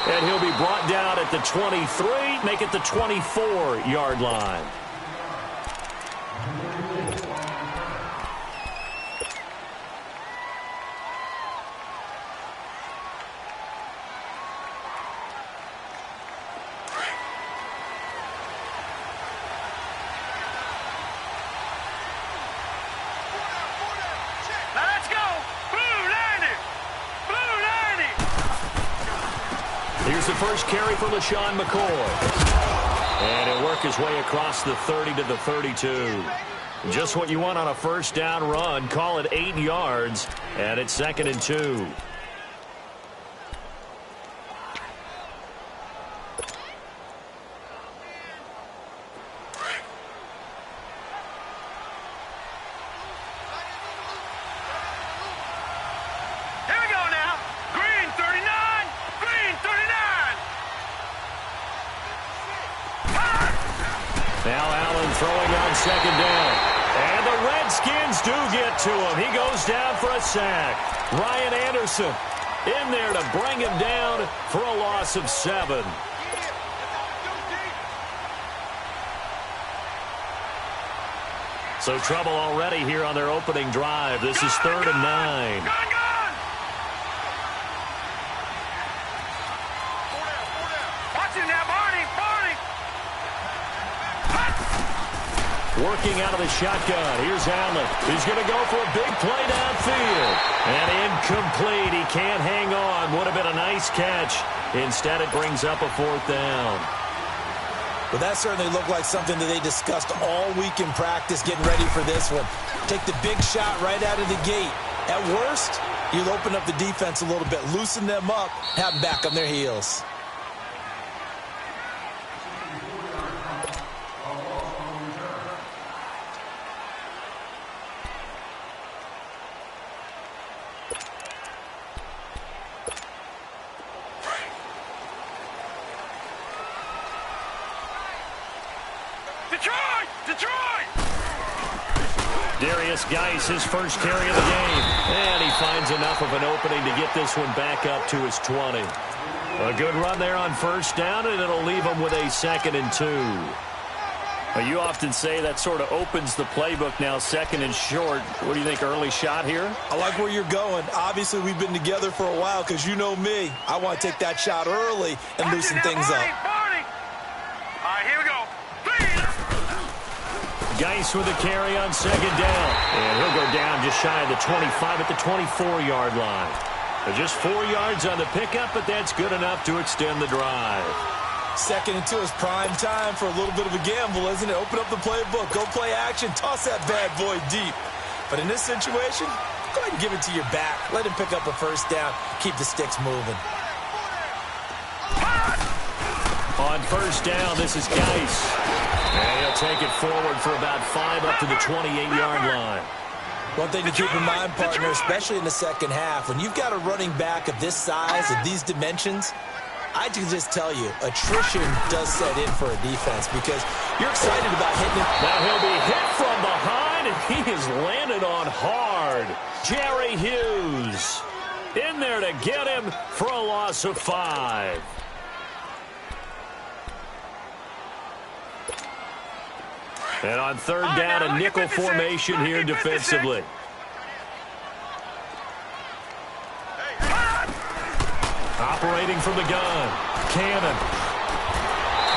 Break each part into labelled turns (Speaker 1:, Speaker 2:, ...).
Speaker 1: And he'll be brought down at the 23, make it the 24-yard line. Here's the first carry for LaShawn McCoy. And he'll work his way across the 30 to the 32. Just what you want on a first down run. Call it 8 yards, and it's 2nd and 2. Second down. And the Redskins do get to him. He goes down for a sack. Ryan Anderson in there to bring him down for a loss of 7. So trouble already here on their opening drive. This is 3rd and 9. Working out of the shotgun. Here's Allen. He's going to go for a big play downfield. And incomplete. He can't hang on. Would have been a nice catch. Instead, it brings up a 4th down.
Speaker 2: Well, that certainly looked like something that they discussed all week in practice getting ready for this one. Take the big shot right out of the gate. At worst, you'll open up the defense a little bit, loosen them up, have them back on their heels.
Speaker 1: Geis, his first carry of the game. And he finds enough of an opening to get this one back up to his 20. A good run there on first down, and it'll leave him with a 2nd and 2.
Speaker 3: Well, you often say that sort of opens the playbook now, 2nd and short. What do you think, early shot here?
Speaker 2: I like where you're going. Obviously, we've been together for a while because you know me. I want to take that shot early and loosen things up.
Speaker 4: All right, here we go.
Speaker 1: Geis with a carry on 2nd down. And he'll go down just shy of the 25 at the 24-yard line. Just 4 yards on the pickup, but that's good enough to extend the drive.
Speaker 2: 2nd and 2 is prime time for a little bit of a gamble, isn't it? Open up the playbook, go play action, toss that bad boy deep. But in this situation, go ahead and give it to your back. Let him pick up a first down. Keep the sticks moving.
Speaker 1: On first down, this is Geis. And he'll take it forward for about 5 up to the 28-yard line.
Speaker 2: One thing to keep in mind, partner, especially in the second half, when you've got a running back of this size, of these dimensions, I can just tell you, attrition does set in for a defense because you're excited about hitting it.
Speaker 1: Now he'll be hit from behind, and he has landed on hard. Jerry Hughes in there to get him for a loss of 5. And on third down, a nickel formation here defensively. Operating from the gun, Cannon.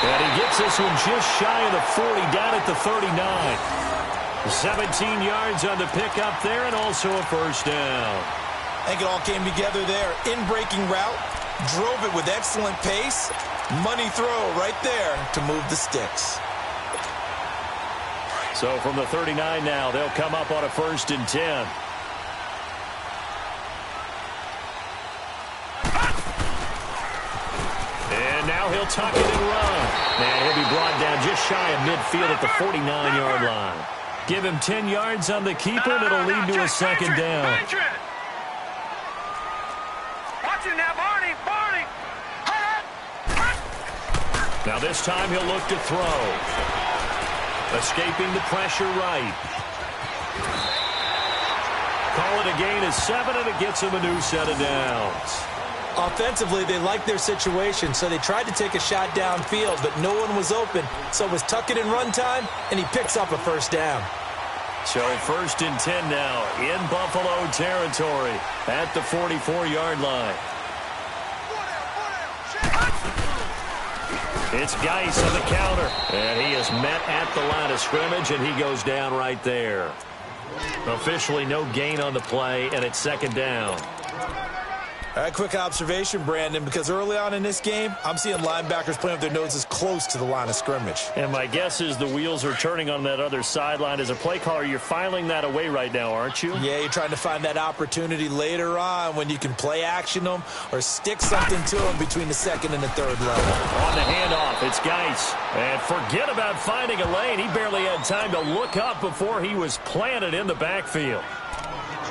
Speaker 1: And he gets this one just shy of the 40, down at the 39. 17 yards on the pickup there, and also a first down.
Speaker 2: I think it all came together there. In-breaking route, drove it with excellent pace. Money throw right there to move the sticks.
Speaker 1: So from the 39 now, they'll come up on a 1st and 10. And now he'll tuck it and run. And he'll be brought down just shy of midfield at the 49-yard line. Give him 10 yards on the keeper, and it'll lead to a 2nd down.
Speaker 4: Watch it now, Barney.
Speaker 1: Now this time he'll look to throw. Escaping the pressure right. Call it a gain of 7, and it gets him a new set of downs.
Speaker 2: Offensively, they liked their situation, so they tried to take a shot downfield, but no one was open. So it was tuck it and run time, and he picks up a first down.
Speaker 3: So 1st and 10 now in Buffalo territory at the 44-yard line. It's Geis on the counter, and he is met at the line of scrimmage, and he goes down right there. Officially no gain on the play, and it's 2nd down.
Speaker 2: All right, quick observation, Brandon, because early on in this game, I'm seeing linebackers playing with their noses close to the line of scrimmage.
Speaker 3: And my guess is the wheels are turning on that other sideline. As a play caller, you're filing that away right now, aren't you?
Speaker 2: Yeah, you're trying to find that opportunity later on when you can play action them or stick something to them between the 2nd and the 3rd level.
Speaker 3: On the handoff, it's Geis. And forget about finding a lane. He barely had time to look up before he was planted in the backfield.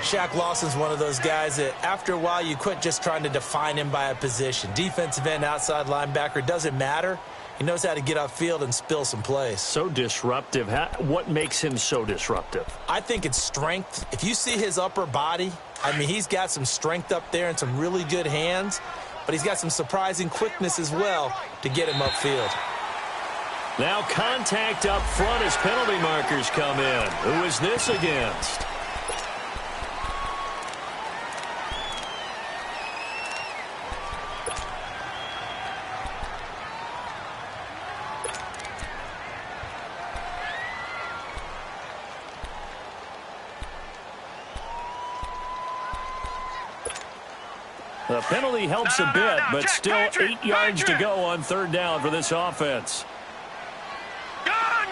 Speaker 2: Shaq Lawson's one of those guys that after a while you quit just trying to define him by a position. Defensive end, outside linebacker, doesn't matter. He knows how to get upfield and spill some plays.
Speaker 3: So disruptive. What makes him so disruptive?
Speaker 2: I think it's strength. If you see his upper body, I mean, he's got some strength up there and some really good hands, but he's got some surprising quickness as well to get him upfield.
Speaker 3: Now contact up front as penalty markers come in. Who is this against? The penalty helps a bit, but still 8 yards to go on 3rd down for this offense.
Speaker 4: Gun!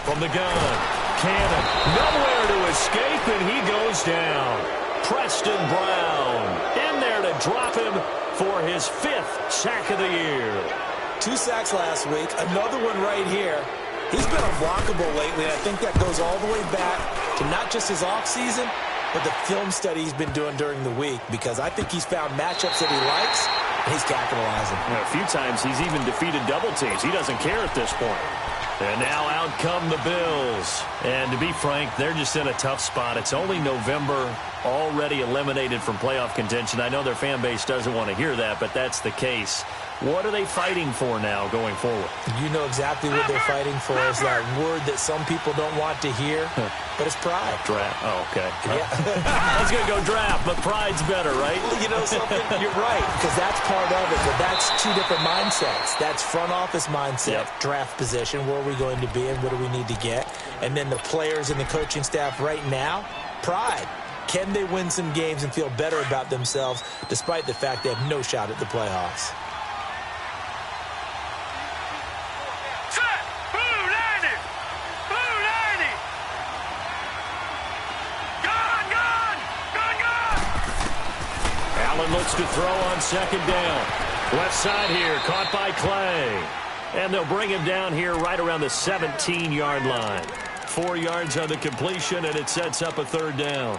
Speaker 3: From the gun, Cannon, nowhere to escape, and he goes down. Preston Brown in there to drop him for his 5th sack of the year.
Speaker 2: 2 sacks last week, another one right here. He's been unblockable lately, and I think that goes all the way back to not just his offseason, but the film study he's been doing during the week, because I think he's found matchups that he likes, and he's capitalizing.
Speaker 3: A few times he's even defeated double teams. He doesn't care at this point. And now out come the Bills. And to be frank, they're just in a tough spot. It's only November, already eliminated from playoff contention. I know their fan base doesn't want to hear that, but that's the case. What are they fighting for now going forward?
Speaker 2: You know exactly what they're fighting for. Is that word that some people don't want to hear, but it's pride.
Speaker 3: Draft. Oh, okay.
Speaker 2: Yeah.
Speaker 3: I was going to go draft, but pride's better, right?
Speaker 2: You know something? You're right, because that's part of it, but that's 2 different mindsets. That's front office mindset, draft position, where are we going to be and what do we need to get? And then the players and the coaching staff right now, pride. Can they win some games and feel better about themselves despite the fact they have no shot at the playoffs?
Speaker 3: Looks to throw on 2nd down. Left side here, caught by Clay. And they'll bring him down here right around the 17-yard line. 4 yards on the completion, and it sets up a 3rd down.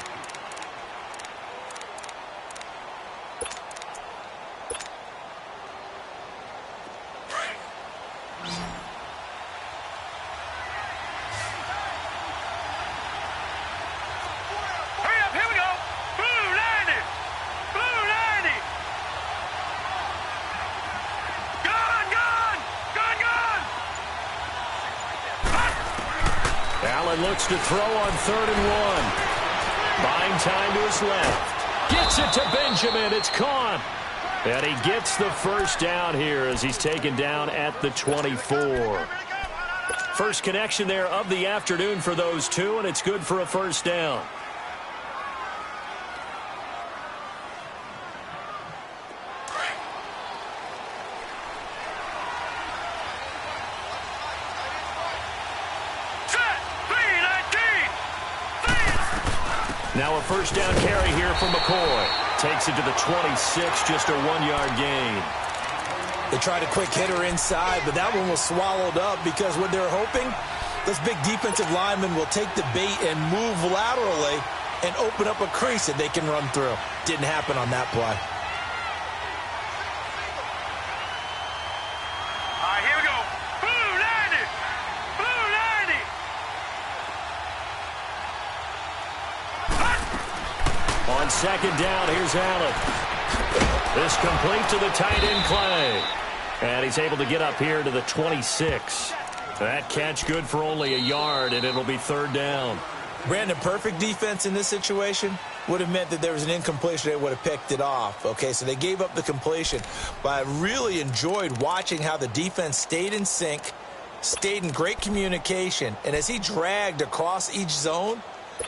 Speaker 3: Looks to throw on 3rd and 1. Buying time to his left. Gets it to Benjamin. It's caught. And he gets the 1st down here as he's taken down at the 24. First connection there of the afternoon for those 2, and it's good for a 1st down. Now a 1st down carry here from McCoy. Takes it to the 26, just a 1-yard gain.
Speaker 2: They tried a quick hitter inside, but that one was swallowed up because what they're hoping, those big defensive linemen will take the bait and move laterally and open up a crease that they can run through. Didn't happen on that play.
Speaker 4: All right, here we go. Blue 90. Blue 90.
Speaker 3: On second down. Here's Allen. This complete to the tight end, Clay. And he's able to get up here to the 26. That catch good for only a yard, and it'll be third down.
Speaker 2: Brandon, perfect defense in this situation would have meant that there was an incompletion. They would have picked it off. Okay, so they gave up the completion. But I really enjoyed watching how the defense stayed in sync, stayed in great communication. And as he dragged across each zone,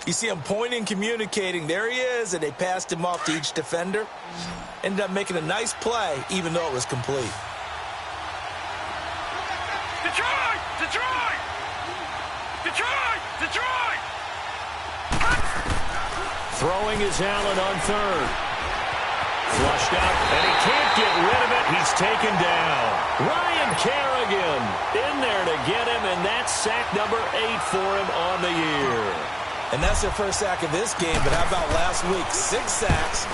Speaker 2: you see him pointing, communicating. There he is, and they passed him off to each defender. Ended up making a nice play, even though it was complete.
Speaker 4: Detroit! Detroit! Detroit! Detroit!
Speaker 3: Throwing is Allen on third. Flushed out, and he can't get rid of it. He's taken down. Ryan Kerrigan in there to get him, and that's sack number 8 for him on the year.
Speaker 2: And that's their first sack of this game, but how about last week? 6 sacks,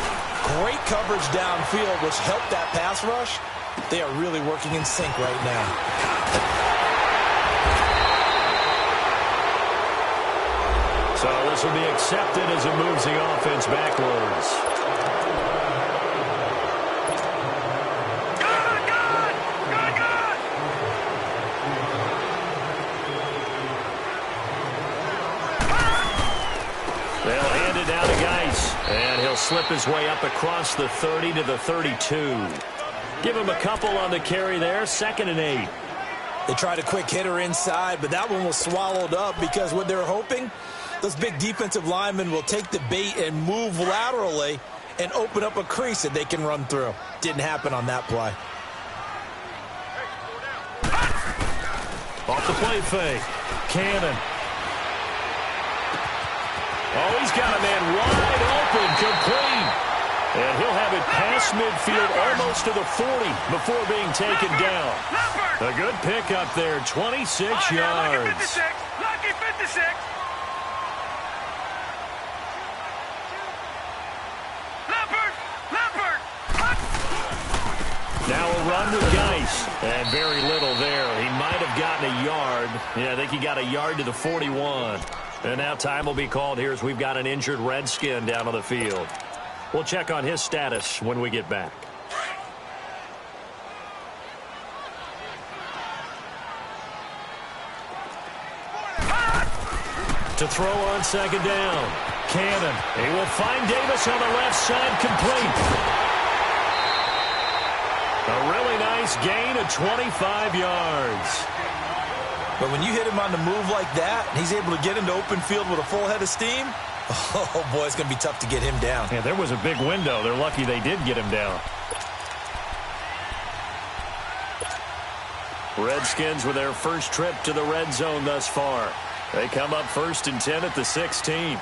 Speaker 2: great coverage downfield, which helped that pass rush. They are really working in sync right now.
Speaker 3: So this will be accepted as it moves the offense backwards. They'll hand it down to Geis, and he'll slip his way up across the 30 to the 32. Give him a couple on the carry there, 2nd and 8.
Speaker 2: They tried a quick hitter inside, but that one was swallowed up because what they're hoping, those big defensive linemen will take the bait and move laterally and open up a crease that they can run through. Didn't happen on that play.
Speaker 3: Off the play fake. Cannon. Oh, he's got a man wide open, complete. And he'll have it past midfield almost to the 40 before being taken down. A good pickup there, 26 yards.
Speaker 4: Lucky 56.
Speaker 3: Now a run with Geis, and very little there. He might have gotten a yard. Yeah, I think he got a yard to the 41. And now time will be called here as we've got an injured Redskin down on the field. We'll check on his status when we get back. To throw on second down. Cannon. He will find Davis on the left side, complete. A really nice gain of 25 yards.
Speaker 2: But when you hit him on the move like that, and he's able to get into open field with a full head of steam, oh, boy, it's going to be tough to get him down.
Speaker 3: Yeah, there was a big window. They're lucky they did get him down. Redskins with their first trip to the red zone thus far. They come up 1st and 10 at the 16.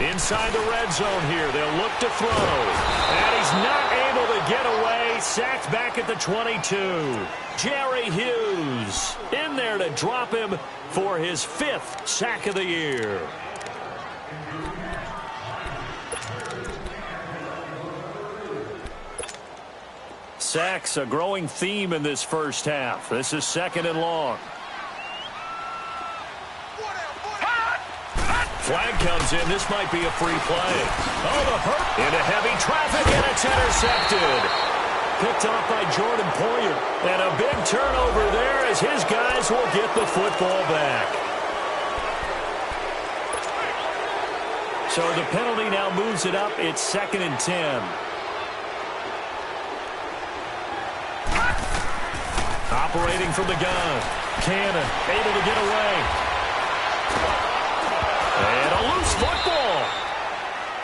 Speaker 3: Inside the red zone here. They'll look to throw. And he's not able to get away. Sacked back at the 22. Jerry Hughes in there to drop him for his 5th sack of the year. Sacks, a growing theme in this first half. This is 2nd and long. Flag comes in. This might be a free play. Oh, the hurt. Into heavy traffic, and it's intercepted. Picked off by Jordan Poyer. And a big turnover there as his guys will get the football back. So the penalty now moves it up. It's 2nd and 10. Operating from the gun. Cannon able to get away. And a loose football.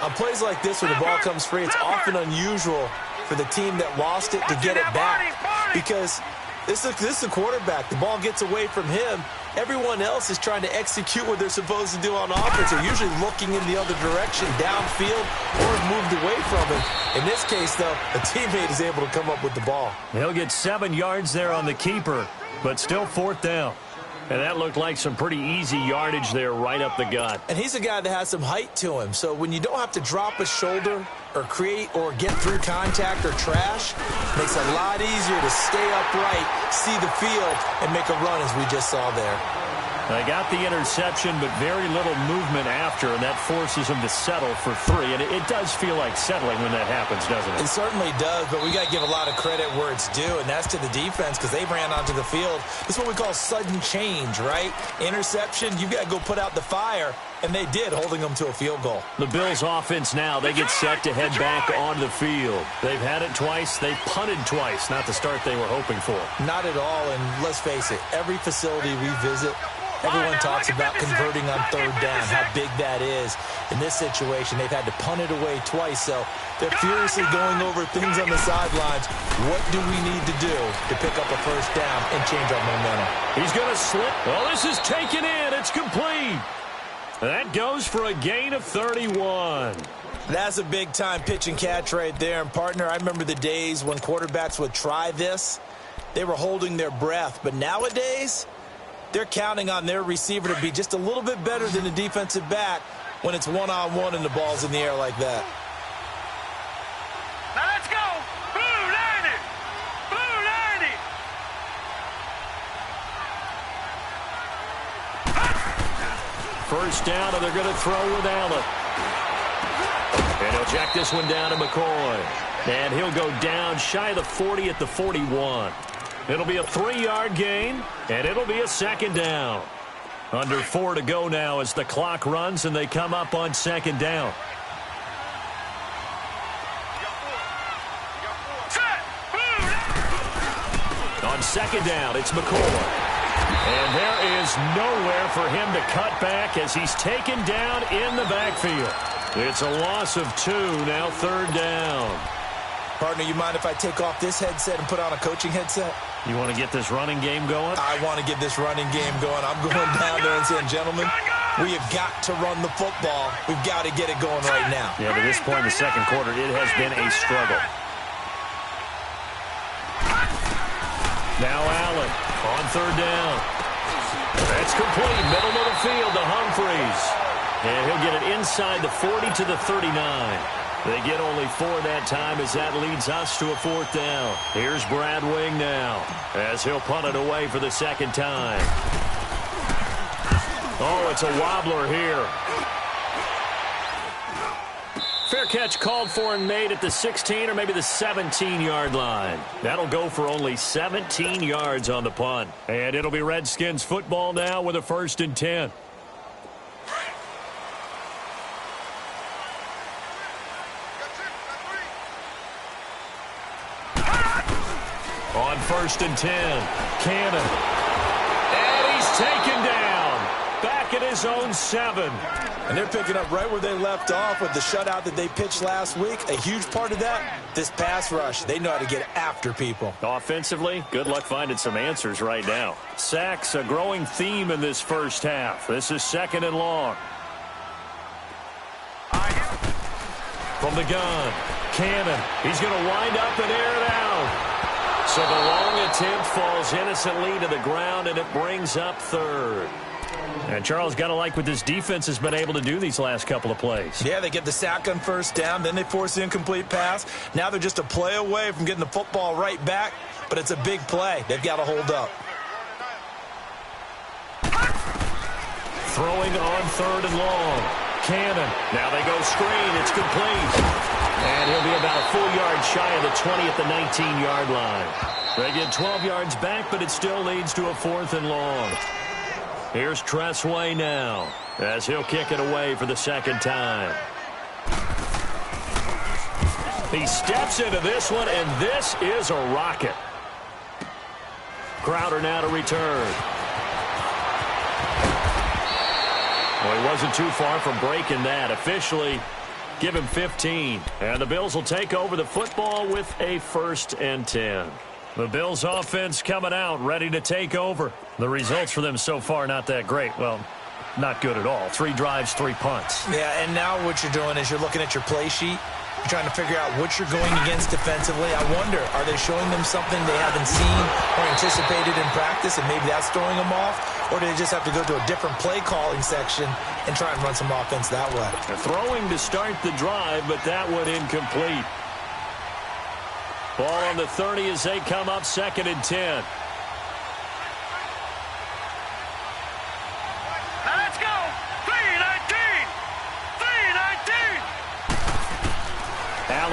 Speaker 2: On plays like this where the ball comes free, it's often unusual for the team that lost it to get it back. Because this is the quarterback. The ball gets away from him. Everyone else is trying to execute what they're supposed to do on offense. They're usually looking in the other direction, downfield, or moved away from him. In this case, though, a teammate is able to come up with the ball.
Speaker 3: He'll get 7 yards there on the keeper, but still 4th down. And that looked like some pretty easy yardage there right up the gut.
Speaker 2: And he's a guy that has some height to him. So when you don't have to drop a shoulder or create or get through contact or trash, it makes it a lot easier to stay upright, see the field, and make a run as we just saw there.
Speaker 3: They got the interception, but very little movement after, and that forces them to settle for 3. And it does feel like settling when that happens, doesn't it?
Speaker 2: It certainly does, but we got to give a lot of credit where it's due, and that's to the defense because they ran onto the field. This is what we call sudden change, right? Interception, you got to go put out the fire, and they did, holding them to a field goal.
Speaker 3: The Bills' offense now, they get set to head back onto the field. They've had it twice. They've punted twice. Not the start they were hoping for.
Speaker 2: Not at all, and let's face it, every facility we visit, everyone talks about converting on third down, how big that is. In this situation, they've had to punt it away twice, so they're furiously going over things on the sidelines. What do we need to do to pick up a first down and change our momentum?
Speaker 3: He's going to slip. Well, this is taken in. It's complete. That goes for a gain of 31.
Speaker 2: That's a big-time pitch and catch right there. And, partner, I remember the days when quarterbacks would try this. They were holding their breath. But nowadays, they're counting on their receiver to be just a little bit better than the defensive back when it's one-on-one and the ball's in the air like that.
Speaker 4: Now let's go. Blue 90. Blue 90.
Speaker 3: First down, and they're going to throw with Allen. And he'll check this one down to McCoy. And he'll go down shy of the 40 at the 41. It'll be a 3-yard gain, and it'll be a second down. Under 4 to go now as the clock runs, and they come up on second down. On second down, it's McCoy. And there is nowhere for him to cut back as he's taken down in the backfield. It's a loss of 2, now third down.
Speaker 2: Partner, you mind if I take off this headset and put on a coaching headset?
Speaker 3: You want to get this running game going?
Speaker 2: I want to get this running game going. I'm going down there and saying, gentlemen, we have got to run the football. We've got to get it going right now.
Speaker 3: Yeah, to this point in the second quarter, it has been a struggle. Now Allen on third down. That's complete. Middle of the field to Humphreys. And he'll get it inside the 40 to the 39. They get only 4 that time as that leads us to a fourth down. Here's Brad Wing now as he'll punt it away for the second time. Oh, it's a wobbler here. Fair catch called for and made at the 16 or maybe the 17-yard line. That'll go for only 17 yards on the punt. And it'll be Redskins football now with a 1st and 10. On 1st and 10, Cannon. And he's taken down. Back at his own 7.
Speaker 2: And they're picking up right where they left off with the shutout that they pitched last week. A huge part of that, this pass rush. They know how to get after people.
Speaker 3: Offensively, good luck finding some answers right now. Sacks, a growing theme in this first half. This is 2nd and long. From the gun, Cannon. He's going to wind up and air it out. So the long attempt falls innocently to the ground, and it brings up 3rd. And Charles, got to like what this defense has been able to do these last couple of plays.
Speaker 2: Yeah, they get the sack on first down, then they force the incomplete pass. Now they're just a play away from getting the football right back, but it's a big play. They've got to hold up.
Speaker 3: Throwing on 3rd and long. Cannon. Now they go screen. It's complete. And he'll be about a full yard shy of the 20 at the 19-yard line. They get 12 yards back, but it still leads to a 4th and long. Here's Tressway now as he'll kick it away for the second time. He steps into this one, and this is a rocket. Crowder now to return. Well, he wasn't too far from breaking that. Officially, give him 15. And the Bills will take over the football with a 1st and 10. The Bills offense coming out, ready to take over. The results for them so far not that great. Well, not good at all. 3 drives, 3 punts.
Speaker 2: Yeah, and now what you're doing is you're looking at your play sheet. You're trying to figure out what you're going against defensively. I wonder, are they showing them something they haven't seen or anticipated in practice, and maybe that's throwing them off? Or do they just have to go to a different play calling section and try and run some offense that way?
Speaker 3: They're throwing to start the drive, but that one incomplete. Ball on the 30 as they come up 2nd and 10.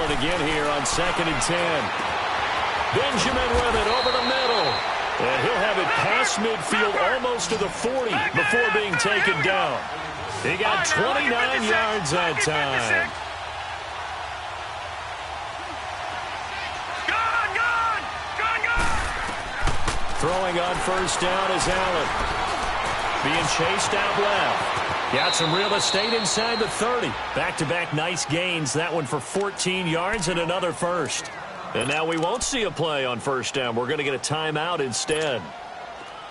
Speaker 3: it again here on 2nd and 10. Benjamin with it over the middle. And he'll have it past midfield almost to the 40 before being taken down. He got 29 yards that time. Throwing on first down is Allen. Being chased out left. Got some real estate inside the 30. Back-to-back nice gains. That one for 14 yards and another first. And now we won't see a play on first down. We're going to get a timeout instead,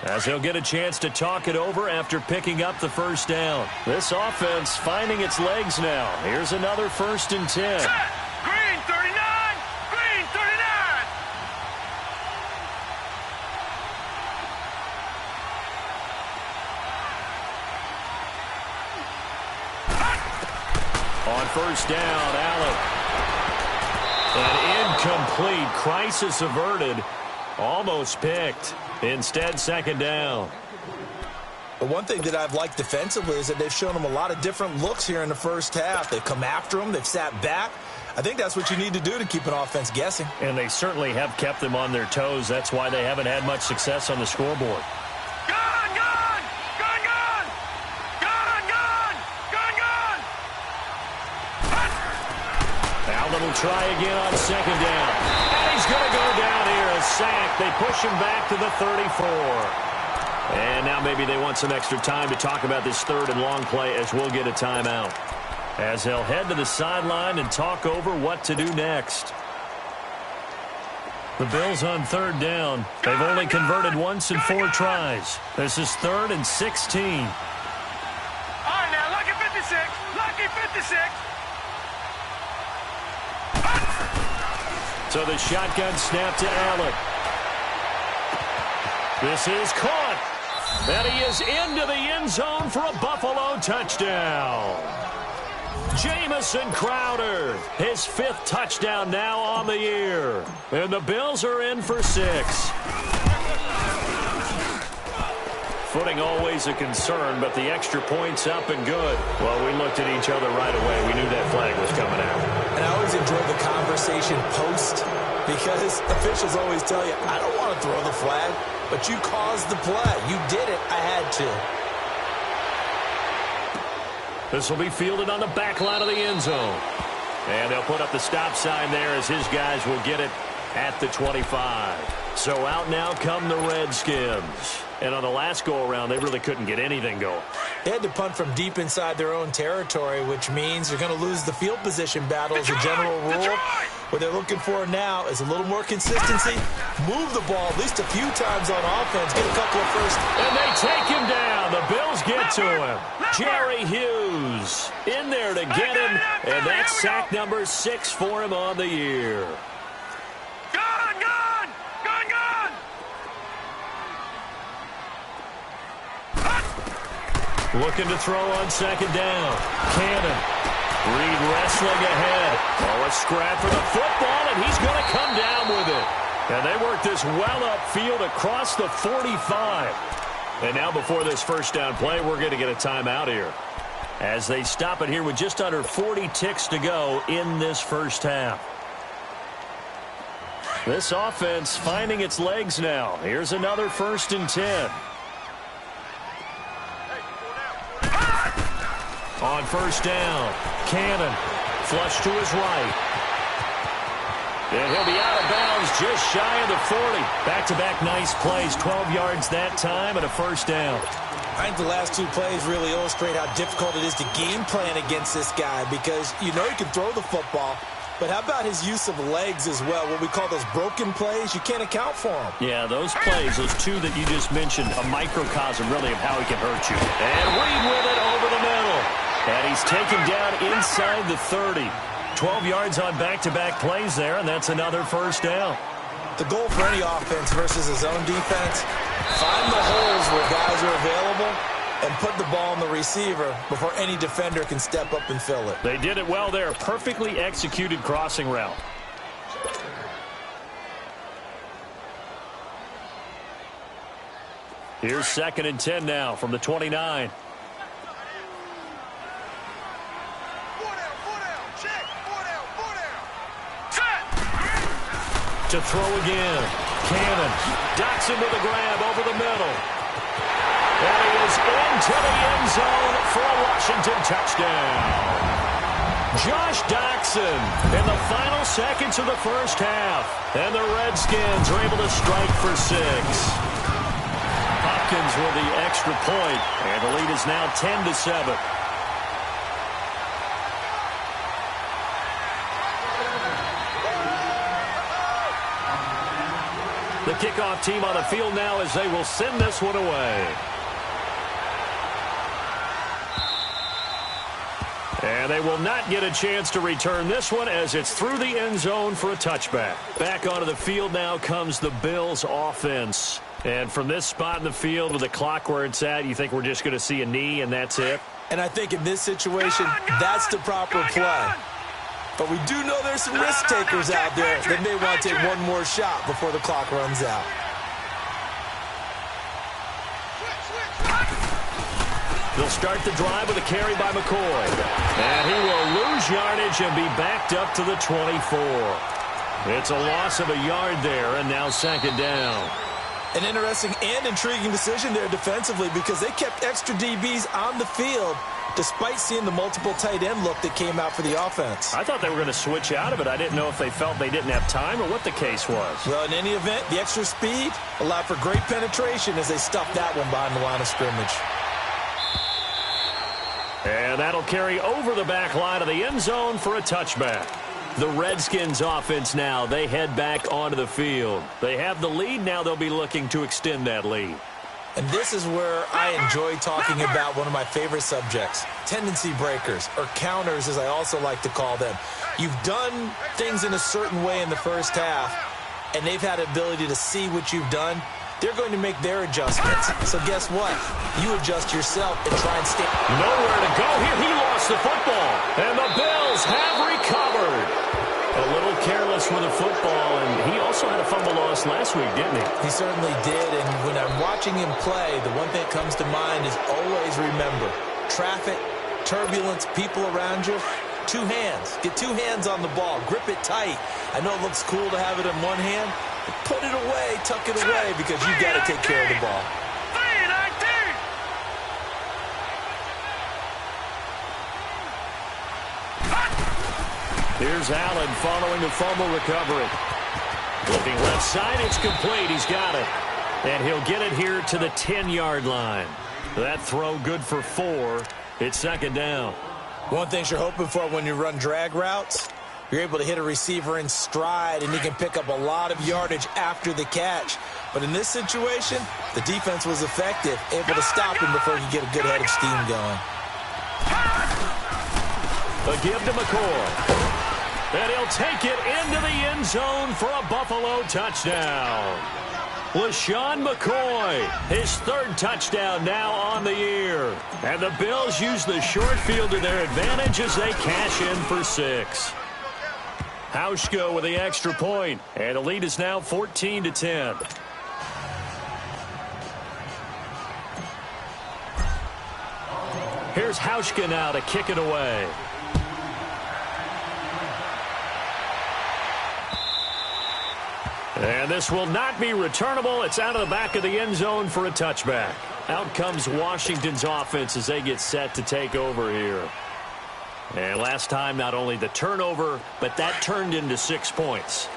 Speaker 3: as he'll get a chance to talk it over after picking up the first down. This offense finding its legs now. Here's another 1st and 10.
Speaker 4: Green 39! Green 39!
Speaker 3: On first down, Allen. An incomplete, crisis averted, almost picked. Instead, 2nd down.
Speaker 2: The one thing that I've liked defensively is that they've shown him a lot of different looks here in the first half. They've come after him. They've sat back. I think that's what you need to do to keep an offense guessing.
Speaker 3: And they certainly have kept them on their toes. That's why they haven't had much success on the scoreboard. Allen will try again on 2nd down. And he's going to go down here. A sack. They push him back to the 34. And now maybe they want some extra time to talk about this 3rd and long play, as we'll get a timeout, as he'll head to the sideline and talk over what to do next. The Bills on 3rd down. They've only converted once in 4 tries. This is 3rd and 16.
Speaker 4: All right, now, lucky 56. Lucky 56.
Speaker 3: So the shotgun snap to Allen. This is caught. And he is into the end zone for a Buffalo touchdown. Jamison Crowder, his 5th touchdown now on the year. And the Bills are in for 6. Footing always a concern, but the extra point's up and good. Well, we looked at each other right away. We knew that flag was coming out.
Speaker 2: And I always enjoy the conversation post, because officials always tell you, I don't want to throw the flag, but you caused the play. You did it. I had to.
Speaker 3: This will be fielded on the back line of the end zone. And they'll put up the stop sign there as his guys will get it at the 25. So out now come the Redskins. And on the last go-around, they really couldn't get anything going.
Speaker 2: They had to punt from deep inside their own territory, which means you're going to lose the field position battle as a general rule. What they're looking for now is a little more consistency. Move the ball at least a few times on offense. Get a couple of first.
Speaker 3: And they take him down. The Bills get to him. Jerry Hughes in there to get him. And that's sack number 6 for him on the year. Looking to throw on 2nd down. Cannon. Reed wrestling ahead. Oh, a scrap for the football, and he's going to come down with it. And they work this well upfield across the 45. And now before this first down play, we're going to get a timeout here, as they stop it here with just under 40 ticks to go in this first half. This offense finding its legs now. Here's another 1st and 10. On first down, Cannon, flush to his right. And he'll be out of bounds just shy of the 40. Back-to-back nice plays, 12 yards that time and a first down.
Speaker 2: I think the last 2 plays really illustrate how difficult it is to game plan against this guy, because you know he can throw the football, but how about his use of legs as well? What we call those broken plays, you can't account for them.
Speaker 3: Yeah, those plays, those 2 that you just mentioned, a microcosm really of how he can hurt you. And Reed with it over the middle. And he's taken down inside the 30. 12 yards on back-to-back plays there, and that's another first down.
Speaker 2: The goal for any offense versus his own defense, find the holes where guys are available and put the ball on the receiver before any defender can step up and fill it.
Speaker 3: They did it well there. Perfectly executed crossing route. Here's 2nd and 10 now from the 29. to throw again. Cannon docks him with a grab over the middle. And he is into the end zone for a Washington touchdown. Josh Doctson in the final seconds of the first half. And the Redskins are able to strike for 6. Hopkins with the extra point, and the lead is now 10-7. The kickoff team on the field now as they will send this one away. And they will not get a chance to return this one as it's through the end zone for a touchback. Back onto the field now comes the Bills offense. And from this spot in the field with the clock where it's at, you think we're just going to see a knee and that's it?
Speaker 2: And I think in this situation, that's the proper play. But we do know there's some risk takers out there that may want to take one more shot before the clock runs out.
Speaker 3: They'll start the drive with a carry by McCoy. And he will lose yardage and be backed up to the 24. It's a loss of a yard there, and now second down.
Speaker 2: An interesting and intriguing decision there defensively because they kept extra DBs on the field despite seeing the multiple tight end look that came out for the offense.
Speaker 3: I thought they were going to switch out of it. I didn't know if they felt they didn't have time or what the case was.
Speaker 2: Well, in any event, the extra speed allowed for great penetration as they stuffed that one behind the line of scrimmage.
Speaker 3: And that'll carry over the back line of the end zone for a touchback. The Redskins offense now, they head back onto the field. They have the lead. Now they'll be looking to extend that lead.
Speaker 2: And this is where I enjoy talking about one of my favorite subjects, tendency breakers, or counters as I also like to call them. You've done things in a certain way in the first half, and they've had the ability to see what you've done. They're going to make their adjustments. So guess what? You adjust yourself and try and stay.
Speaker 3: Nowhere to go here. He lost the football. And the Bills have recovered. A little careless with the football, and he also had a fumble loss last week, didn't he?
Speaker 2: He certainly did, and when I'm watching him play, the one thing that comes to mind is always remember, traffic, turbulence, people around you, 2 hands. Get 2 hands on the ball. Grip it tight. I know it looks cool to have it in one hand, but put it away, tuck it away, because you've got to take care of the ball.
Speaker 3: Here's Allen following the fumble recovery. Looking left side, it's complete. He's got it. And he'll get it here to the 10-yard line. That throw good for 4. It's second down.
Speaker 2: One thing you're hoping for when you run drag routes, you're able to hit a receiver in stride, and he can pick up a lot of yardage after the catch. But in this situation, the defense was effective, able to stop him before he could get a good head of steam going.
Speaker 3: A give to McCoy. And he'll take it into the end zone for a Buffalo touchdown. LaShawn McCoy, his 3rd touchdown now on the year. And the Bills use the short field to their advantage as they cash in for 6. Hauschka with the extra point, and the lead is now 14-10. Here's Hauschka now to kick it away. And this will not be returnable. It's out of the back of the end zone for a touchback. Out comes Washington's offense as they get set to take over here. And last time, not only the turnover, but that turned into 6 points.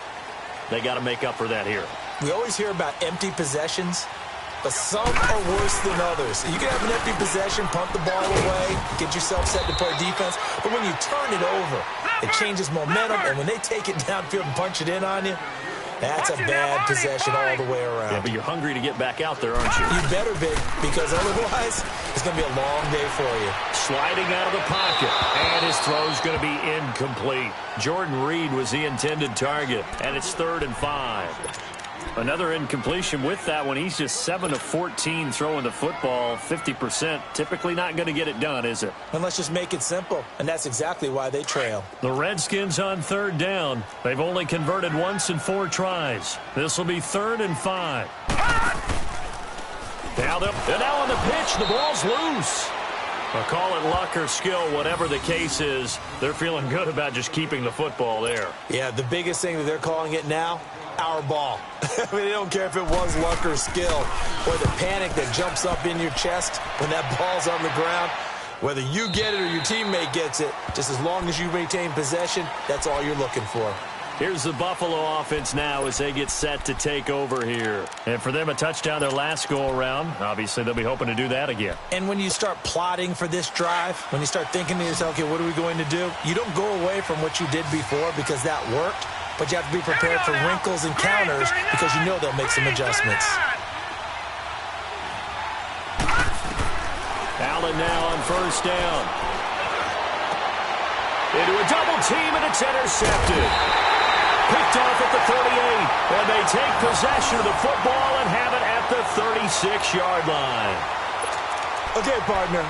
Speaker 3: They got to make up for that here.
Speaker 2: We always hear about empty possessions, but some are worse than others. You can have an empty possession, punt the ball away, get yourself set to play defense, but when you turn it over, it changes momentum, and when they take it downfield and punch it in on you, that's a bad possession all the way around.
Speaker 3: Yeah, but you're hungry to get back out there, aren't you?
Speaker 2: You better be, because otherwise it's going to be a long day for you.
Speaker 3: Sliding out of the pocket, and his throw's going to be incomplete. Jordan Reed was the intended target, and it's 3rd and 5. Another incompletion with that one. He's just 7 of 14 throwing the football, 50%. Typically not going to get it done, is it?
Speaker 2: And let's just make it simple, and that's exactly why they trail.
Speaker 3: The Redskins on 3rd down. They've only converted once in 4 tries. This will be 3rd and 5. Now on the pitch, the ball's loose. I'll call it luck or skill, whatever the case is. They're feeling good about just keeping the football there.
Speaker 2: Yeah, the biggest thing that they're calling it now, our ball. I mean, they don't care if it was luck or skill or the panic that jumps up in your chest when that ball's on the ground. Whether you get it or your teammate gets it, just as long as you maintain possession, that's all you're looking for.
Speaker 3: Here's the Buffalo offense now as they get set to take over here. And for them, a touchdown their last go-around. Obviously, they'll be hoping to do that again.
Speaker 2: And when you start plotting for this drive, when you start thinking to yourself, okay, what are we going to do? You don't go away from what you did before because that worked, but you have to be prepared for wrinkles and counters because you know they'll make some adjustments.
Speaker 3: Allen now on first down. Into a double team, and it's intercepted. Picked off at the 38, and they take possession of the football and have it at the 36-yard line.
Speaker 2: Okay, partner,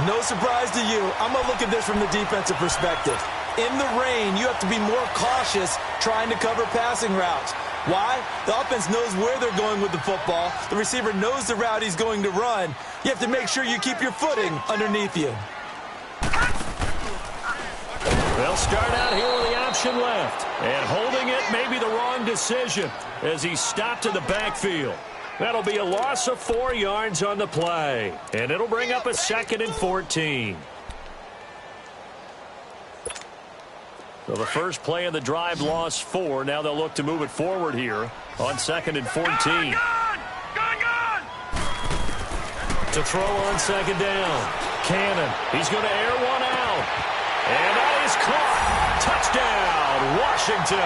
Speaker 2: no surprise to you. I'm going to look at this from the defensive perspective. In the rain, you have to be more cautious trying to cover passing routes. Why? The offense knows where they're going with the football. The receiver knows the route he's going to run. You have to make sure you keep your footing underneath you.
Speaker 3: They'll start out here with the option left. And holding it may be the wrong decision as he stopped in the backfield. That'll be a loss of 4 yards on the play. And it'll bring up a 2nd and 14. So the first play of the drive lost 4. Now they'll look to move it forward here on 2nd and 14.
Speaker 4: Gone!
Speaker 3: To throw on 2nd down. Cannon. He's going to air one out. And that is caught. Touchdown, Washington.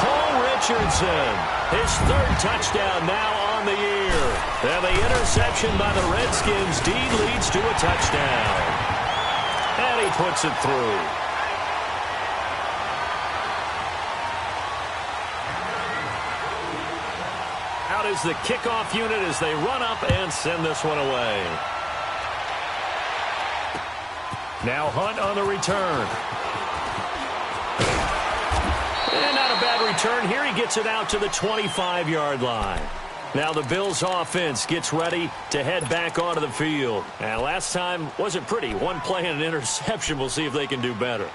Speaker 3: Paul Richardson, his 3rd touchdown now on the year. And the interception by the Redskins leads to a touchdown. And he puts it through. Out is the kickoff unit as they run up and send this one away. Now Hunt on the return. And not a bad return. Here he gets it out to the 25-yard line. Now the Bills offense gets ready to head back onto the field. And last time wasn't pretty. One play and an interception. We'll see if they can do better.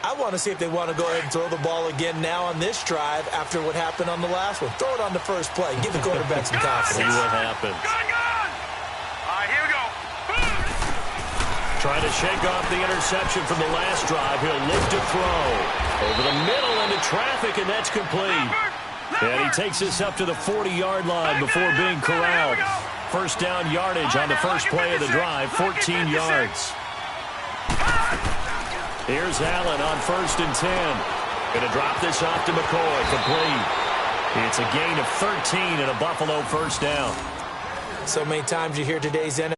Speaker 2: I want to see if they want to go ahead and throw the ball again now on this drive after what happened on the last one. Throw it on the first play. Give the quarterback some confidence.
Speaker 3: See what happens.
Speaker 4: Gone! All right, here we go.
Speaker 3: Trying to shake off the interception from the last drive. He'll look to throw. Over the middle into traffic, and that's complete. And he takes this up to the 40-yard line before being corralled. First down yardage on the first play of the drive, 14 yards. Here's Allen on 1st and 10. Going to drop this off to McCoy, complete. It's a gain of 13 and a Buffalo first down.
Speaker 2: So many times you hear today's NFL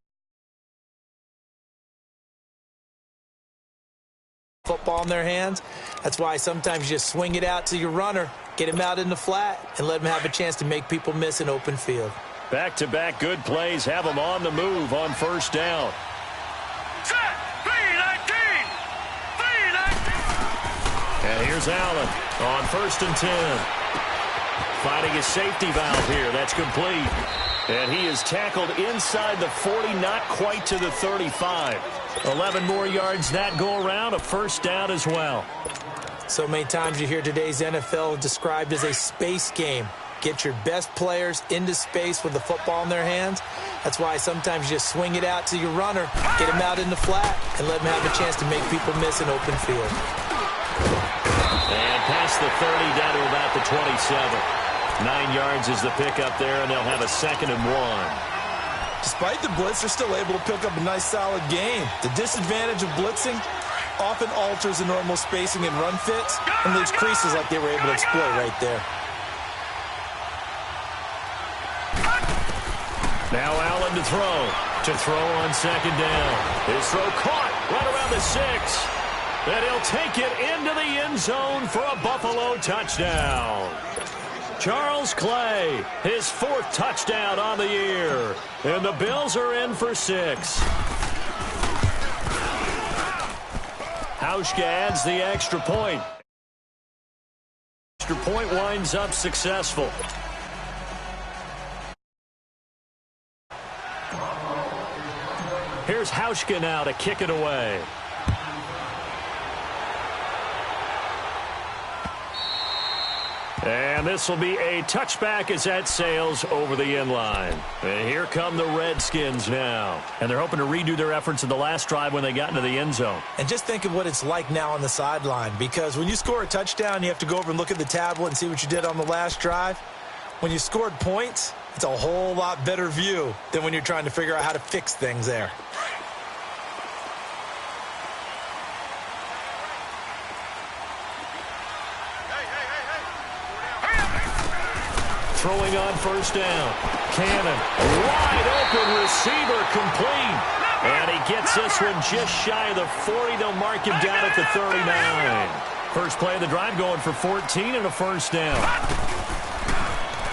Speaker 2: football in their hands. That's why sometimes you just swing it out to your runner, get him out in the flat, and let him have a chance to make people miss an open field.
Speaker 3: Back-to-back good plays have them on the move on first down.
Speaker 4: Set! 3-19!
Speaker 3: And here's Allen on 1st and 10. Finding his safety valve here. That's complete. And he is tackled inside the 40, not quite to the 35. 11 more yards that go around, a first down as well.
Speaker 2: So many times you hear today's NFL described as a space game. Get your best players into space with the football in their hands. That's why sometimes you just swing it out to your runner, get him out in the flat, and let him have a chance to make people miss an open field.
Speaker 3: And past the 30 down to about the 27. 9 yards is the pickup there, and they'll have a 2nd and 1.
Speaker 2: Despite the blitz, they're still able to pick up a nice, solid game. The disadvantage of blitzing often alters the normal spacing and run fits and leaves creases like they were able to exploit right there.
Speaker 3: Now Allen to throw. To throw on 2nd down. His throw caught right around the 6. And he'll take it into the end zone for a Buffalo touchdown. Charles Clay, his 4th touchdown on the year. And the Bills are in for 6. Hauschka adds the extra point. Extra point winds up successful. Here's Hauschka now to kick it away. And And this will be a touchback as that sails over the end line. And here come the Redskins now. And they're hoping to redo their efforts in the last drive when they got into the end zone.
Speaker 2: And just think of what it's like now on the sideline, because when you score a touchdown, you have to go over and look at the tablet and see what you did on the last drive. When you scored points, it's a whole lot better view than when you're trying to figure out how to fix things there.
Speaker 3: Throwing on first down. Cannon, wide open receiver, complete. And he gets this one just shy of the 40. They'll mark him down at the 39. First play of the drive going for 14 and a first down.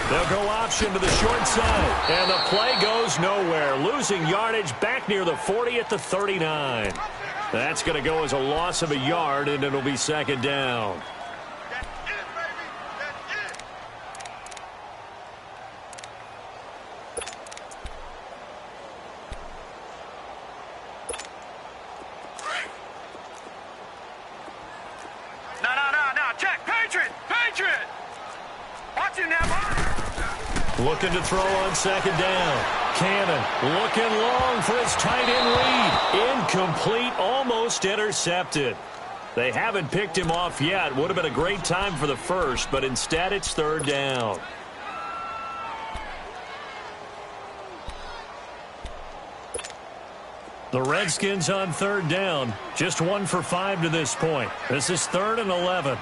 Speaker 3: They'll go option to the short side. And the play goes nowhere. Losing yardage back near the 40 at the 39. That's going to go as a loss of a yard, and it'll be second down. Looking to throw on second down. Cannon looking long for his tight end read. Incomplete, almost intercepted. They haven't picked him off yet. Would have been a great time for the first, but instead it's third down. The Redskins on third down. Just 1 for 5 to this point. This is 3rd and 11.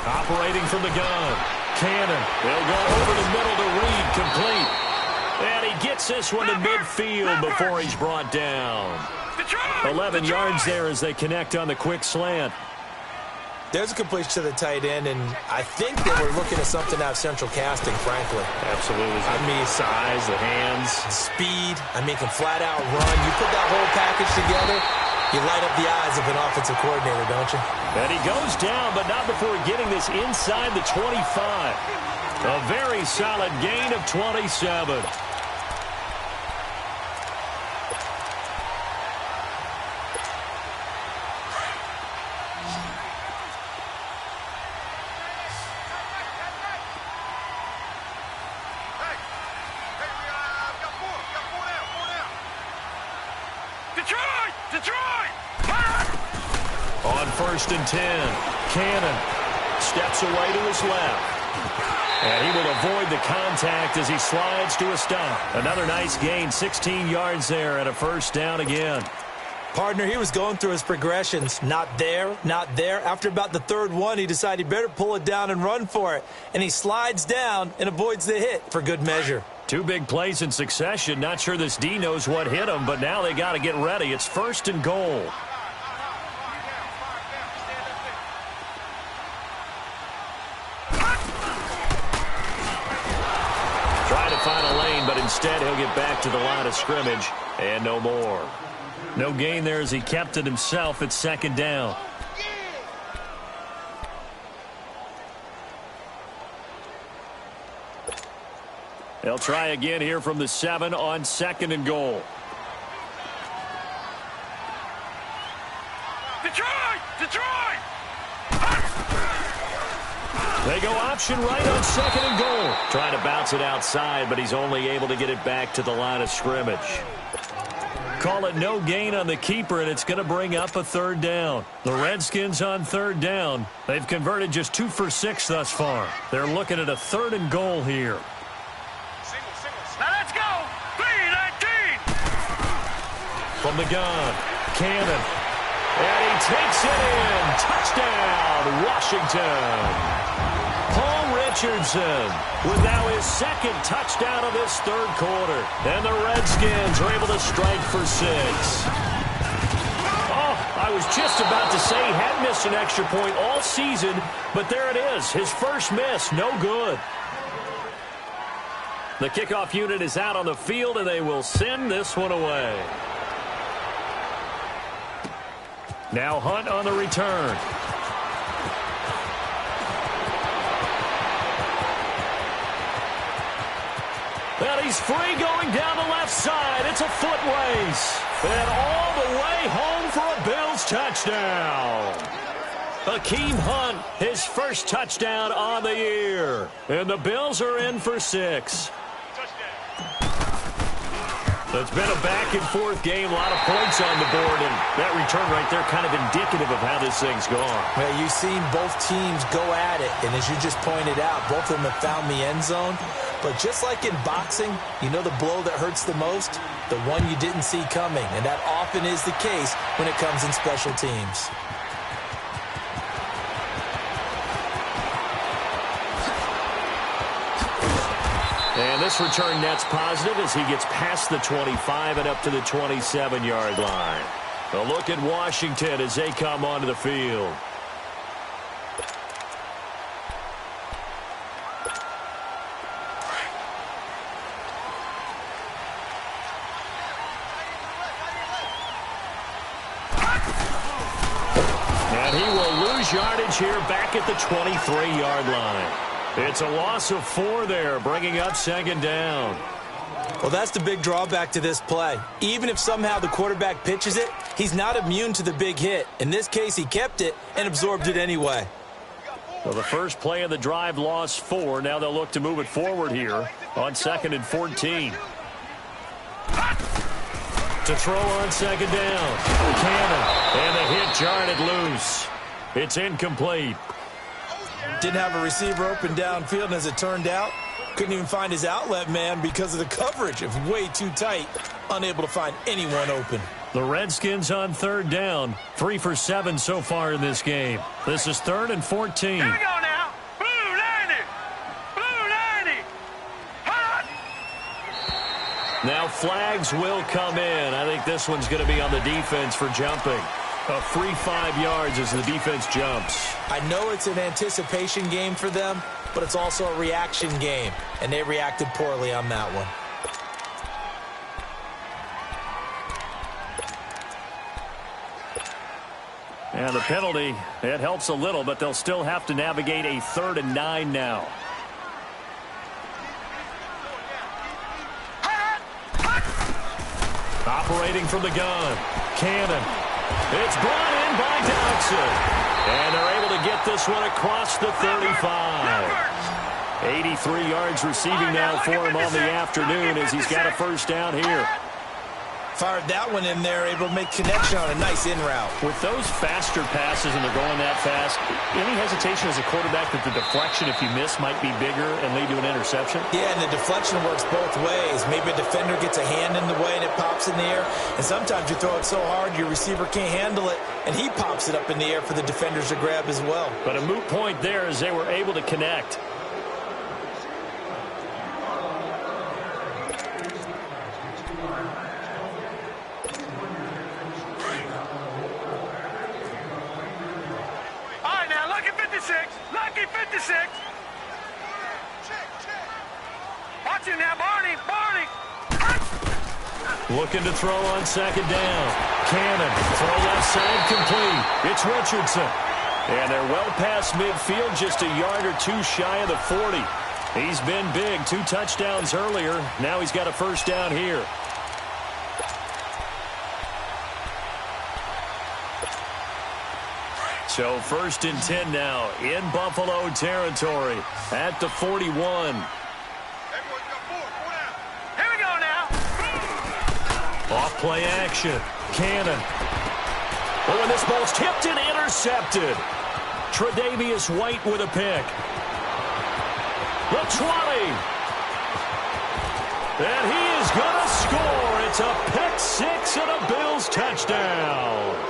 Speaker 3: Operating from the gun. Cannon. They'll go over the middle to Reed. Complete. And he gets this one to midfield before he's brought down. 11 yards there as they connect on the quick slant.
Speaker 2: There's a completion to the tight end, and I think they were looking at something out of central casting, frankly.
Speaker 3: Absolutely. I mean, size, the hands.
Speaker 2: Speed. I mean, can flat out run. You put that whole package together, you light up the eyes of an offensive coordinator, don't you?
Speaker 3: And he goes down, but not before getting this inside the 25. A very solid gain of 27. On 1st and 10, Cannon steps away to his left. And he will avoid the contact as he slides to a stop. Another nice gain, 16 yards there, and a first down again.
Speaker 2: Partner, he was going through his progressions. Not there, not there. After about the third one, he decided he better pull it down and run for it. And he slides down and avoids the hit for good measure.
Speaker 3: 2 big plays in succession. Not sure this D knows what hit him, but now they got to get ready. It's 1st and goal. Find a lane, but instead he'll get back to the line of scrimmage and no more. No gain there as he kept it himself at 2nd down. They'll try again here from the 7 on 2nd and goal. Detroit! They go option right on 2nd and goal. Trying to bounce it outside, but he's only able to get it back to the line of scrimmage. Call it no gain on the keeper, and it's going to bring up a 3rd down. The Redskins on 3rd down. They've converted just 2 for 6 thus far. They're looking at a 3rd and goal here.
Speaker 4: Now let's go. 3-19.
Speaker 3: From the gun, Cannon. And he takes it in. Touchdown, Washington. Paul Richardson with now his 2nd touchdown of this 3rd quarter. And the Redskins are able to strike for 6. Oh, I was just about to say he had missed an extra point all season, but there it is. His first miss, no good. The kickoff unit is out on the field, and they will send this one away. Now Hunt on the return. And he's free going down the left side. It's a foot race. And all the way home for a Bills touchdown. Hakeem Hunt, his first touchdown on the year. And the Bills are in for 6. It's been a back-and-forth game, a lot of points on the board, and that return right there kind of indicative of how this thing's gone.
Speaker 2: Well, you've seen both teams go at it, and as you just pointed out, both of them have found the end zone. But just like in boxing, you know the blow that hurts the most? The one you didn't see coming, and that often is the case when it comes in special teams.
Speaker 3: And this return net's positive as he gets past the 25 and up to the 27-yard line. A look at Washington as they come onto the field. And he will lose yardage here back at the 23-yard line. It's a loss of 4 there, bringing up 2nd down.
Speaker 2: Well, that's the big drawback to this play. Even if somehow the quarterback pitches it, he's not immune to the big hit. In this case, he kept it and absorbed it anyway.
Speaker 3: Well, the first play of the drive lost 4. Now they'll look to move it forward here on 2nd and 14. To throw on 2nd down. Cannon. And the hit jarred it loose. It's incomplete.
Speaker 2: Didn't have a receiver open downfield, and as it turned out, couldn't even find his outlet man because of the coverage. It was way too tight, unable to find anyone open.
Speaker 3: The Redskins on 3rd down, 3 for 7 so far in this game. This is 3rd and 14.
Speaker 4: Here we go now. Blue 90. Blue 90. Hot.
Speaker 3: Now flags will come in. I think this one's going to be on the defense for jumping. A free 5 yards as the defense jumps.
Speaker 2: I know it's an anticipation game for them, but it's also a reaction game, and they reacted poorly on that one.
Speaker 3: And the penalty, it helps a little, but they'll still have to navigate a 3rd and 9 now. Operating from the gun, Cannon. It's brought in by Dodson. And they're able to get this one across the 35. 83 yards receiving now for him on the afternoon as he's got a first down here.
Speaker 2: Fired that one in there, able to make connection on a nice in route.
Speaker 3: With those faster passes and they're going that fast, any hesitation as a quarterback that the deflection, if you miss, might be bigger and lead to an interception?
Speaker 2: Yeah, and the deflection works both ways. Maybe a defender gets a hand in the way and it pops in the air. And sometimes you throw it so hard your receiver can't handle it, and he pops it up in the air for the defenders to grab as well.
Speaker 3: But a moot point there as they were able to connect.
Speaker 4: Lucky 56. Watch him now, Barney. Barney.
Speaker 3: Looking to throw on 2nd down. Cannon. Throw left side complete. It's Richardson. And they're well past midfield, just a yard or 2 shy of the 40. He's been big. 2 touchdowns earlier. Now he's got a first down here. So 1st and 10 now in Buffalo territory at the 41.
Speaker 4: Here we go now.
Speaker 3: Off play action. Cannon. Oh, and this ball's tipped and intercepted. Tre'Davious White with a pick. The 20. And he is going to score. It's a pick 6 and a Bills touchdown.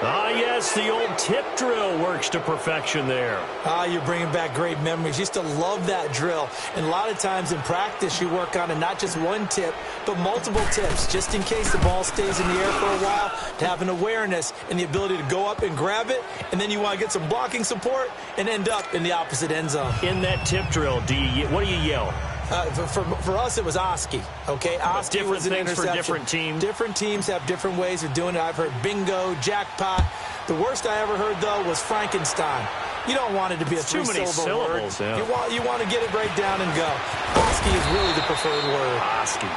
Speaker 3: Ah, yes, the old tip drill works to perfection there.
Speaker 2: Ah, you're bringing back great memories. Used to love that drill. And a lot of times in practice, you work on it, not just one tip, but multiple tips, just in case the ball stays in the air for a while, to have an awareness and the ability to go up and grab it, and then you want to get some blocking support and end up in the opposite end zone.
Speaker 3: In that tip drill, what do you yell?
Speaker 2: For us, it was Oski, okay? Oski was an interception.
Speaker 3: For different teams.
Speaker 2: Different teams have different ways of doing it. I've heard bingo, jackpot. The worst I ever heard, though, was Frankenstein. You don't want it to be a three-syllable word.
Speaker 3: Yeah.
Speaker 2: You want to get it right down and go. Oski is really the preferred word.
Speaker 3: Oski.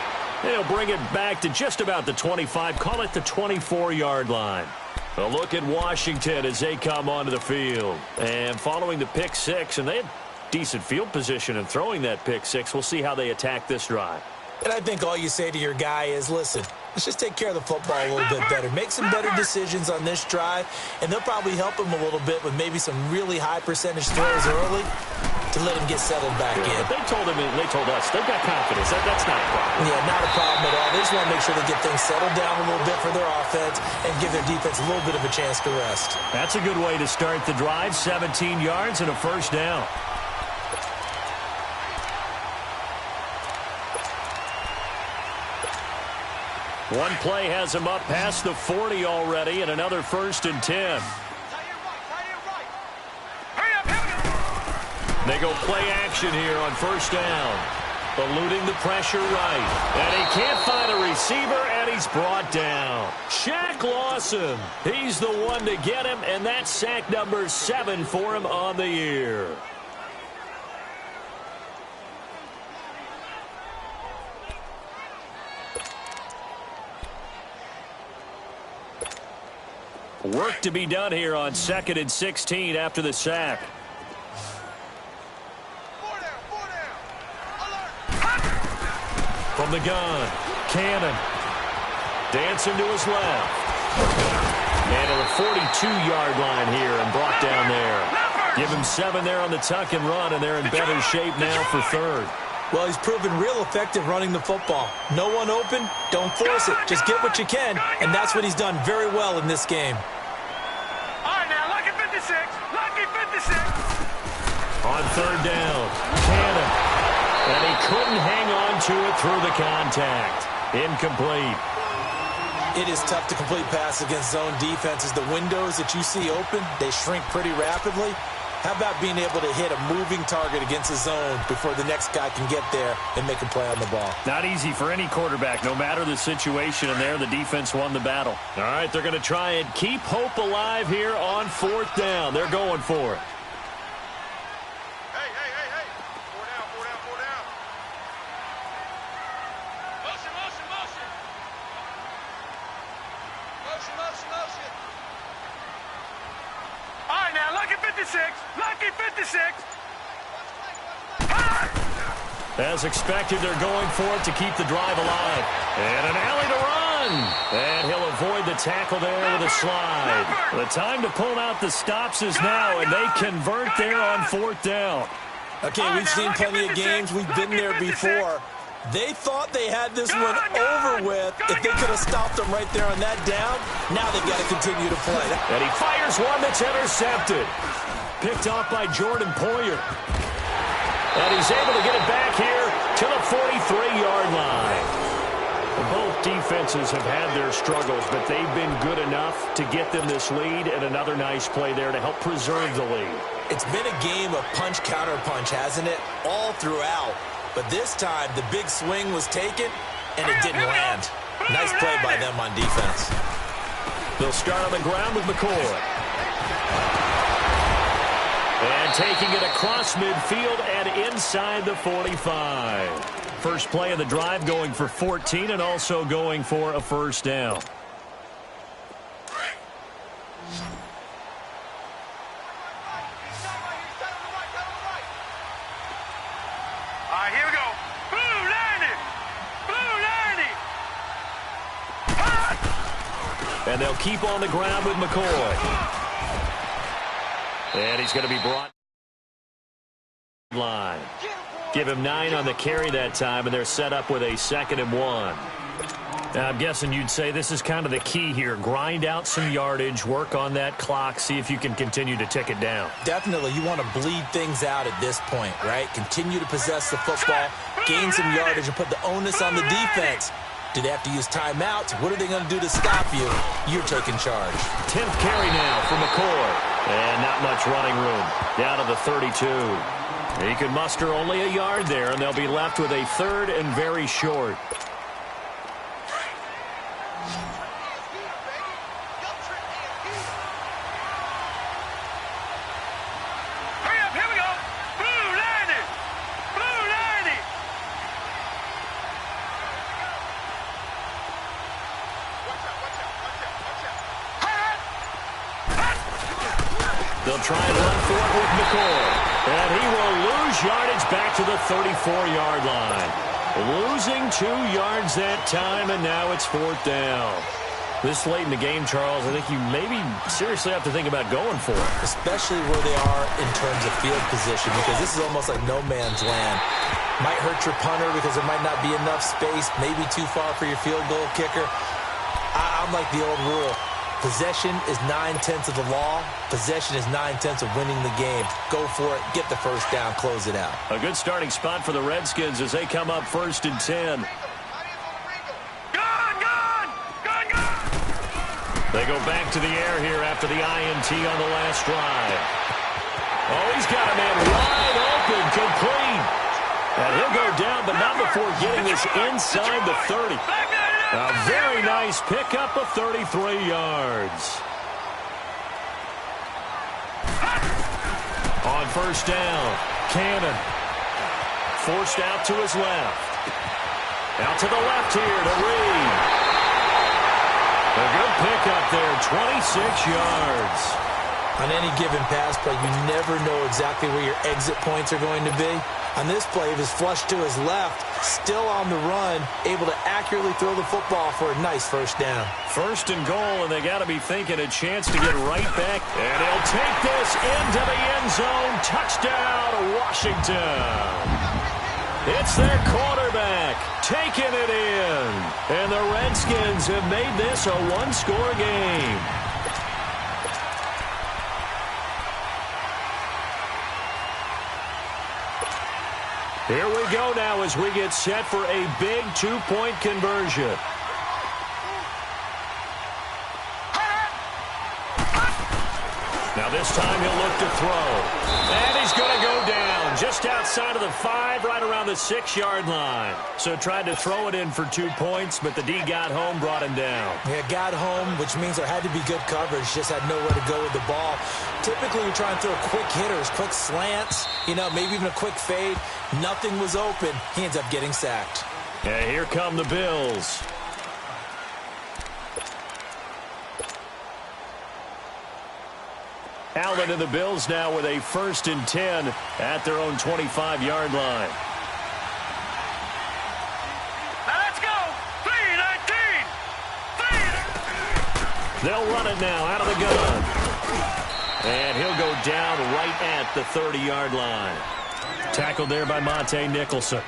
Speaker 3: They'll bring it back to just about the 25. Call it the 24-yard line. A look at Washington as they come onto the field. And following the pick six, and they had decent field position in throwing that pick six. We'll see how they attack this drive.
Speaker 2: And I think all you say to your guy is, listen, let's just take care of the football a little bit better. Make some better decisions on this drive, and they'll probably help him a little bit with maybe some really high percentage throws early to let him get settled back in.
Speaker 3: But they told us, they've got confidence. That's not a problem.
Speaker 2: Yeah, not a problem at all. They just want to make sure they get things settled down a little bit for their offense and give their defense a little bit of a chance to rest.
Speaker 3: That's a good way to start the drive. 17 yards and a first down. One play has him up past the 40 already, and another 1st and 10. They go play action here on 1st down. Eluding the pressure right. And he can't find a receiver, and he's brought down. Shaq Lawson, he's the one to get him, and that's sack number 7 for him on the year. Work to be done here on 2nd and 16 after the sack. From the gun, Cannon. Dancing to his left. And at the 42-yard line here and brought down there. Give him 7 there on the tuck and run, and they're in better shape now for 3rd.
Speaker 2: Well, he's proven real effective running the football. No one open, don't force it. Just get what you can, and that's what he's done very well in this game.
Speaker 4: All right, now, lucky 56. Lucky 56.
Speaker 3: On 3rd down, Cannon. And he couldn't hang on to it through the contact. Incomplete.
Speaker 2: It is tough to complete pass against zone defenses. The windows that you see open, they shrink pretty rapidly. How about being able to hit a moving target against a zone before the next guy can get there and make a play on the ball?
Speaker 3: Not easy for any quarterback, no matter the situation, and there the defense won the battle. All right, they're going to try and keep hope alive here on 4th down. They're going for it.
Speaker 4: Hey. 4 down. Motion. All right, now, lucky 56. Lucky 56.
Speaker 3: As expected, they're going for it to keep the drive alive. And an alley to run. And he'll avoid the tackle there with a slide. The time to pull out the stops is now, and they convert there on 4th down.
Speaker 2: Okay, we've seen plenty of games. We've been there before. They thought they had this one over with. If they could have stopped them right there on that down, now they've got to continue to play.
Speaker 3: And he fires one that's intercepted. Picked off by Jordan Poyer. And he's able to get it back here to the 43-yard line. Both defenses have had their struggles, but they've been good enough to get them this lead, and another nice play there to help preserve the lead.
Speaker 2: It's been a game of punch-counter-punch, hasn't it? All throughout. But this time, the big swing was taken, and it didn't land. Nice play by them on defense.
Speaker 3: They'll start on the ground with McCoy. And taking it across midfield and inside the 45. First play of the drive going for 14 and also going for a 1st down.
Speaker 4: Here we go. Blue 90.
Speaker 3: And they'll keep on the ground with McCoy. And he's going to be brought line. Give him 9 on the carry that time, and they're set up with a 2nd and 1. Now, I'm guessing you'd say this is kind of the key here. Grind out some yardage, work on that clock, see if you can continue to tick it down.
Speaker 2: Definitely, you want to bleed things out at this point, right? Continue to possess the football, gain some yardage, and put the onus on the defense. Do they have to use timeouts? What are they going to do to stop you? You're taking charge.
Speaker 3: 10th carry now for McCoy. And not much running room. Down to the 32. He can muster only a yard there, and they'll be left with a 3rd and very short. They'll try and run for it with McCoy. And he will lose yardage back to the 34-yard line. Losing 2 yards that time, and now it's 4th down. This late in the game, Charles, I think you maybe seriously have to think about going for it.
Speaker 2: Especially where they are in terms of field position, because this is almost like no man's land. Might hurt your punter because there might not be enough space, maybe too far for your field goal kicker. I'm like the old rule. Possession is 9/10 of the law. Possession is 9/10 of winning the game. Go for it. Get the first down. Close it out.
Speaker 3: A good starting spot for the Redskins as they come up 1st and 10. They go back to the air here after the INT on the last drive. Oh, he's got a man wide open, complete. And he'll go down, but not before getting this inside the 30. A very nice pickup of 33 yards. On 1st down, Cannon. Forced out to his left. Out to the left here to Reed. A good pickup there, 26 yards.
Speaker 2: On any given pass play, you never know exactly where your exit points are going to be. On this play, it was flushed to his left, still on the run, able to accurately throw the football for a nice 1st down.
Speaker 3: 1st and goal, and they got to be thinking a chance to get right back. And he'll take this into the end zone. Touchdown, Washington. It's their quarterback taking it in. And the Redskins have made this a one-score game. Here we go now as we get set for a big 2-point conversion. Now this time he'll look to throw. And he's going to go down just outside of the 5, right around the 6-yard line. So tried to throw it in for 2 points, but the D got home, brought him down.
Speaker 2: Yeah, got home, which means there had to be good coverage. Just had nowhere to go with the ball. Typically, you're trying to throw quick hitters, quick slants, maybe even a quick fade. Nothing was open. He ends up getting sacked.
Speaker 3: And here come the Bills. Allen and the Bills now with a 1st and 10 at their own 25-yard line.
Speaker 4: Now let's go. 3-19.
Speaker 3: They'll run it now out of the gun. And he'll go down right at the 30-yard line. Tackled there by Monte Nicholson.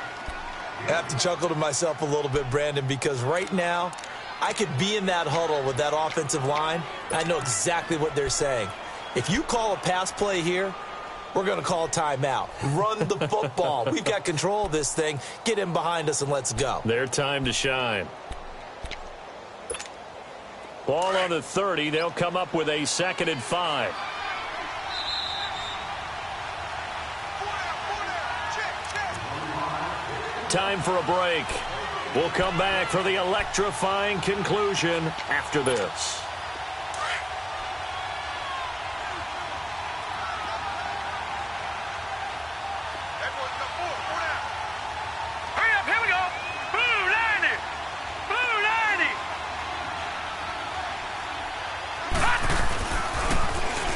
Speaker 2: I have to chuckle to myself a little bit, Brandon, because right now I could be in that huddle with that offensive line. I know exactly what they're saying. If you call a pass play here, we're going to call a timeout. Run the football. We've got control of this thing. Get him behind us and let's go.
Speaker 3: Their time to shine. Ball on the 30. They'll come up with a 2nd and 5. Time for a break. We'll come back for the electrifying conclusion after this.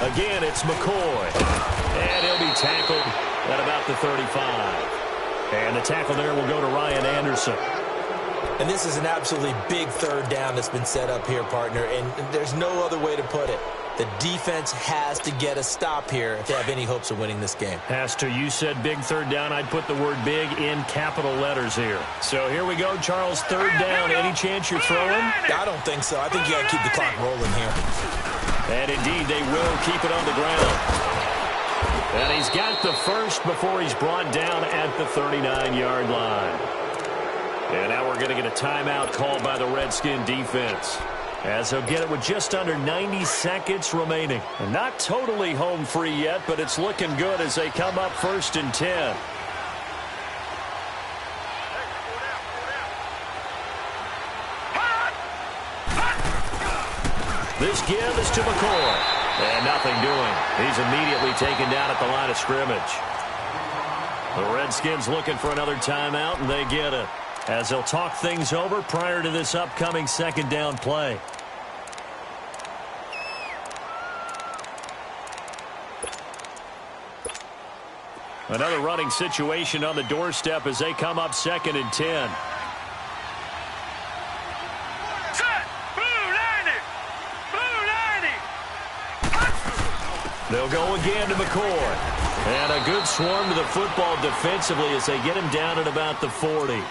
Speaker 3: Again, it's McCoy. And he'll be tackled at about the 35. And the tackle there will go to Ryan Anderson.
Speaker 2: And this is an absolutely big 3rd down that's been set up here, partner. And there's no other way to put it. The defense has to get a stop here if they have any hopes of winning this game.
Speaker 3: Has to. You said big 3rd down. I'd put the word big in capital letters here. So here we go, Charles. 3rd down. Any chance you're throwing?
Speaker 2: I don't think so. I think you got to keep the clock rolling here.
Speaker 3: And indeed, they will keep it on the ground. And he's got the 1st before he's brought down at the 39-yard line. And now we're going to get a timeout called by the Redskin defense, as they'll get it with just under 90 seconds remaining. And not totally home free yet, but it's looking good as they come up 1st and 10. This give is to McCoy. And nothing doing. He's immediately taken down at the line of scrimmage. The Redskins looking for another timeout, and they get it, as they'll talk things over prior to this upcoming 2nd down play. Another running situation on the doorstep as they come up 2nd and 10.
Speaker 4: Set. Blue 90. Blue 90.
Speaker 3: They'll go again to McCoy. And a good swarm to the football defensively as they get him down at about the 40.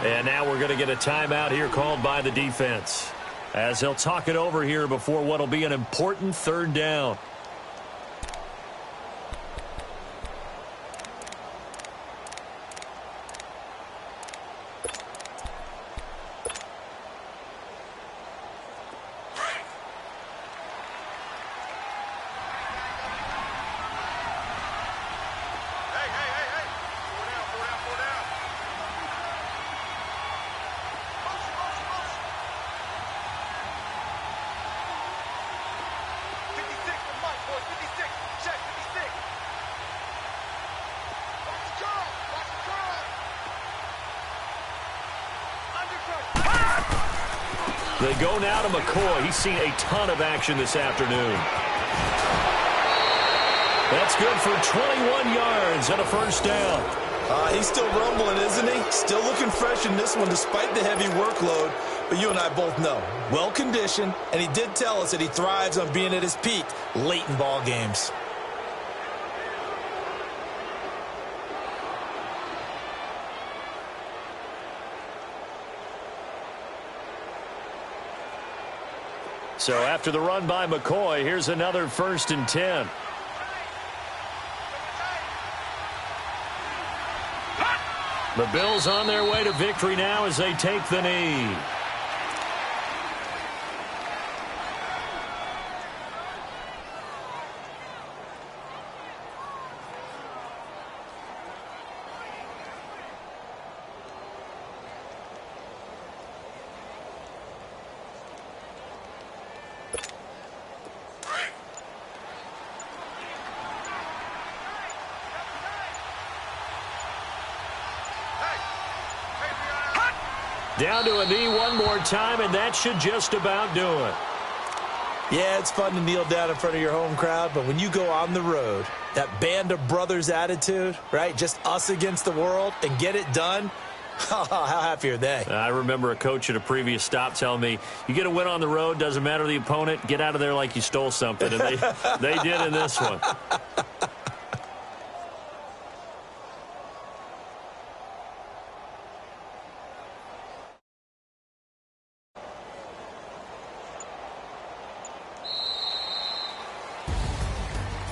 Speaker 3: And now we're going to get a timeout here called by the defense, as they'll talk it over here before what will be an important 3rd down. They go now to McCoy. He's seen a ton of action this afternoon. That's good for 21 yards and a 1st down.
Speaker 2: He's still rumbling, isn't he? Still looking fresh in this one despite the heavy workload. But you and I both know, well-conditioned, and he did tell us that he thrives on being at his peak late in ball games.
Speaker 3: So after the run by McCoy, here's another 1st and 10. The Bills on their way to victory now as they take the knee. Down to a knee one more time, and that should just about do it.
Speaker 2: Yeah, it's fun to kneel down in front of your home crowd, but when you go on the road, that band of brothers attitude, right, just us against the world, and get it done, how happy are they?
Speaker 3: I remember a coach at a previous stop telling me, you get a win on the road, doesn't matter the opponent, get out of there like you stole something, and they did in this one.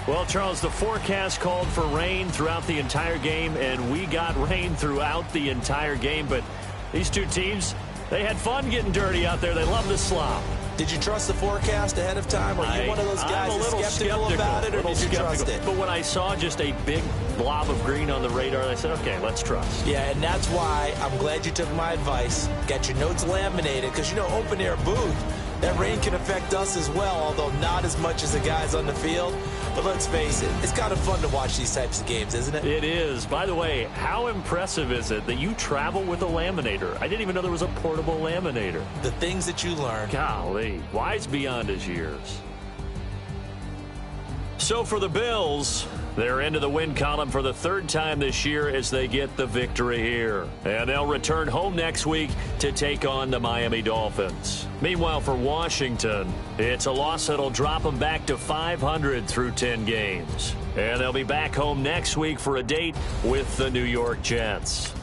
Speaker 3: Well, Charles, the forecast called for rain throughout the entire game, and we got rain throughout the entire game. But these two teams, they had fun getting dirty out there. They love the slop.
Speaker 2: Did you trust the forecast ahead of time? Are you one of those guys that's skeptical about it, or did you trust it?
Speaker 3: But when I saw just a big blob of green on the radar, I said, okay, let's trust.
Speaker 2: Yeah, and that's why I'm glad you took my advice. Got your notes laminated, because, you know, open-air booth, that rain can affect us as well, although not as much as the guys on the field. But let's face it, it's kind of fun to watch these types of games, isn't it?
Speaker 3: It is. By the way, how impressive is it that you travel with a laminator? I didn't even know there was a portable laminator.
Speaker 2: The things that you learn.
Speaker 3: Golly, wise beyond his years. So for the Bills, they're into the win column for the 3rd time this year as they get the victory here. And they'll return home next week to take on the Miami Dolphins. Meanwhile, for Washington, it's a loss that'll drop them back to 500 through 10 games. And they'll be back home next week for a date with the New York Jets.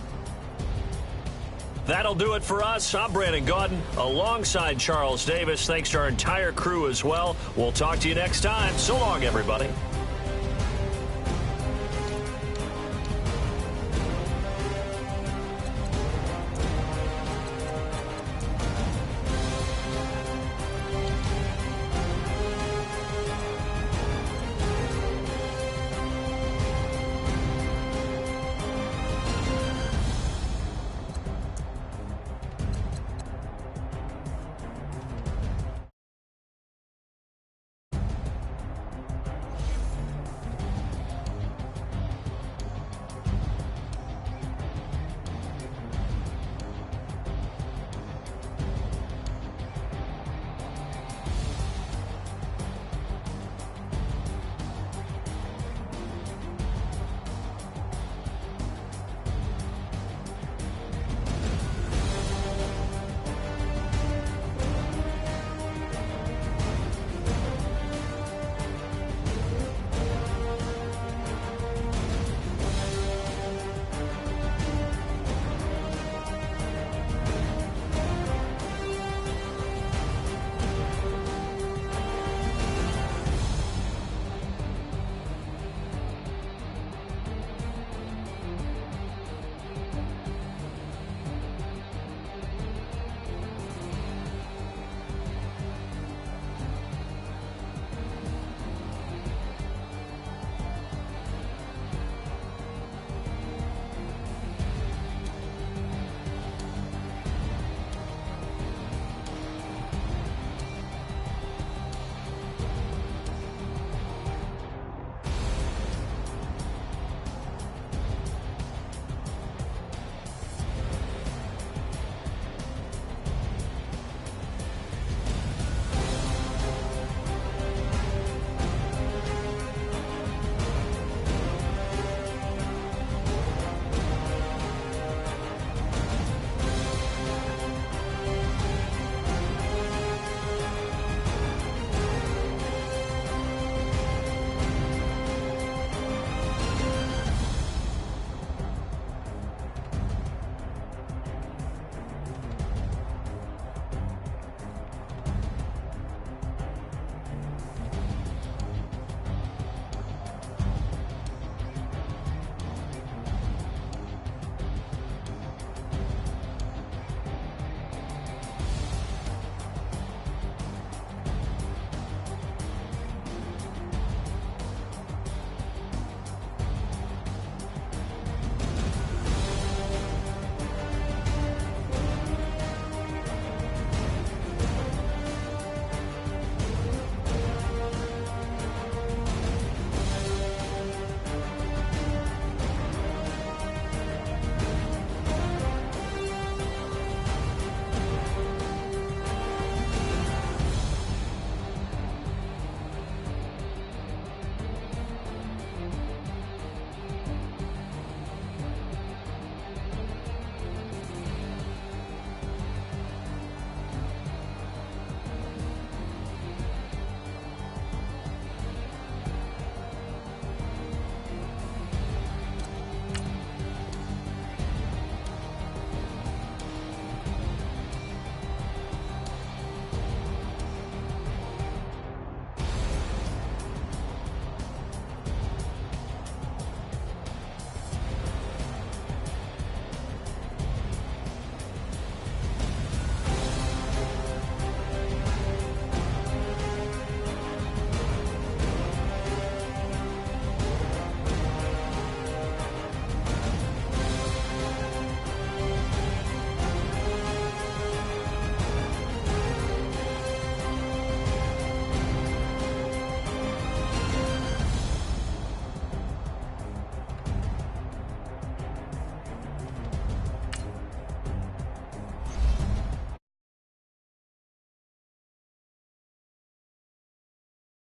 Speaker 3: That'll do it for us. I'm Brandon Gaudin alongside Charles Davis. Thanks to our entire crew as well. We'll talk to you next time. So long, everybody.